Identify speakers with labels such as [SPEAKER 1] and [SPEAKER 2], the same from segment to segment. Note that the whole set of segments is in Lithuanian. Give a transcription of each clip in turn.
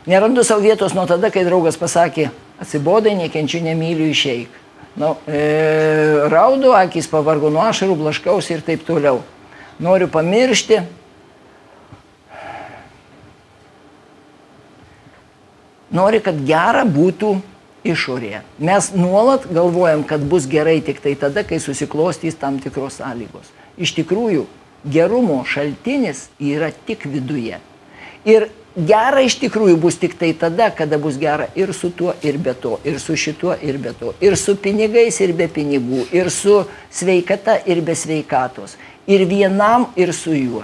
[SPEAKER 1] Nerandu savo vietos nuo tada, kai draugas pasakė, atsibodai, nekenčiu, nemyliu, išeik. Raudu, akis pavargo nuo ašarų, blaškausi ir taip toliau. Noriu pamiršti. Nori, kad gera būtų išorėje. Mes nuolat galvojam, kad bus gerai tik tai tada, kai susiklostys tam tikros sąlygos. Iš tikrųjų, gerumo šaltinis yra tik viduje. Ir gera iš tikrųjų bus tik tai tada, kada bus gera ir su tuo, ir be to, ir su šituo, ir be to, ir su pinigais, ir be pinigų, ir su sveikata, ir be sveikatos, ir vienam, ir su juo.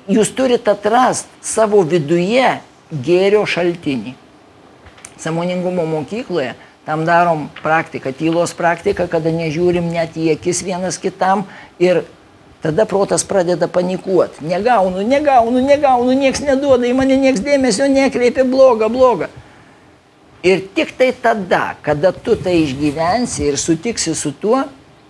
[SPEAKER 1] Jūs turite atrasti savo viduje gėrio šaltinį. Sąmoningumo mokykloje tam darom praktiką, tylos praktiką, kada nežiūrim net į akis vienas kitam ir tada protas pradeda panikuoti. Negaunu, nieks neduoda, į mane nieks dėmesio nekreipia, bloga. Ir tik tai tada, kada tu tai išgyvensi ir sutiksi su tuo,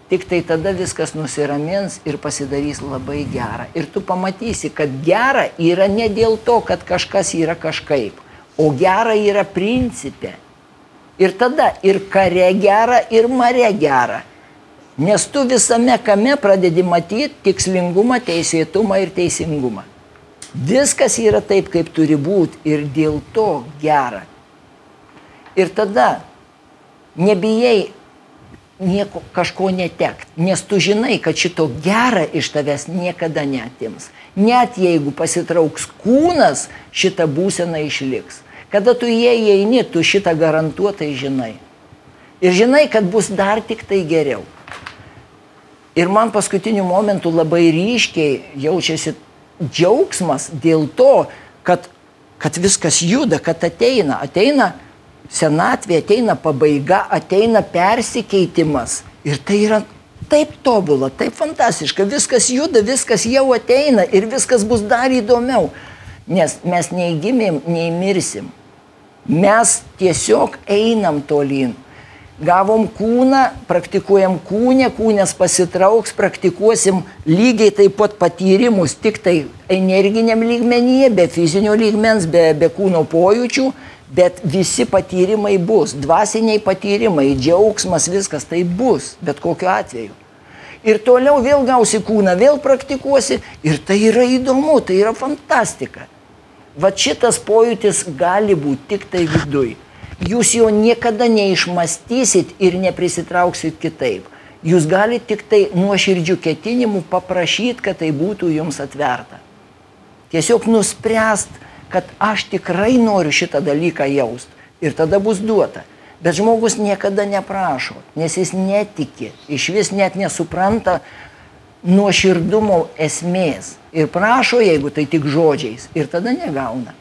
[SPEAKER 1] tik tai tada viskas nusiramins ir pasidarys labai gera. Ir tu pamatysi, kad gera yra ne dėl to, kad kažkas yra kažkaip, o gera yra principe. Ir tada ir kare gera, ir mare gera. Nes tu visame kame pradedi matyti tikslingumą, teisėtumą ir teisingumą. Viskas yra taip, kaip turi būti ir dėl to gera. Ir tada nebijai kažko netekt, nes tu žinai, kad šito gera iš tavęs niekada neatims. Net jeigu pasitrauks kūnas, šita būsena išliks. Kada tu įeini, tu šitą garantuotai žinai. Ir žinai, kad bus dar tik tai geriau. Ir man paskutiniu momentu labai ryškiai jaučiasi džiaugsmas dėl to, kad viskas juda, kad ateina senatvė, ateina pabaiga, ateina persikeitimas. Ir tai yra taip tobula, taip fantastiška, viskas juda, viskas jau ateina ir viskas bus dar įdomiau. Nes mes nei gimėm, nei mirsim. Mes tiesiog einam tolyn. Gavom kūną, praktikuojam kūnę, kūnės pasitrauks, praktikuosim lygiai taip pat patyrimus, tik tai energiniam lygmenyje, be fizinio lygmens, be kūno pojūčių, bet visi patyrimai bus, dvasiniai patyrimai, džiaugsmas, viskas tai bus, bet kokiu atveju. Ir toliau vėl gausi kūną, vėl praktikuosi ir tai yra įdomu, tai yra fantastika. Va šitas pojūtis gali būti tik tai viduj. Jūs jo niekada neišmastysit ir neprisitrauksit kitaip. Jūs galite tik tai nuoširdžių ketinimų paprašyti, kad tai būtų jums atverta. Tiesiog nuspręst, kad aš tikrai noriu šitą dalyką jaust. Ir tada bus duota. Bet žmogus niekada neprašo, nes jis netiki, iš vis net nesupranta nuoširdumo esmės. Ir prašo, jeigu tai tik žodžiais, ir tada negauna.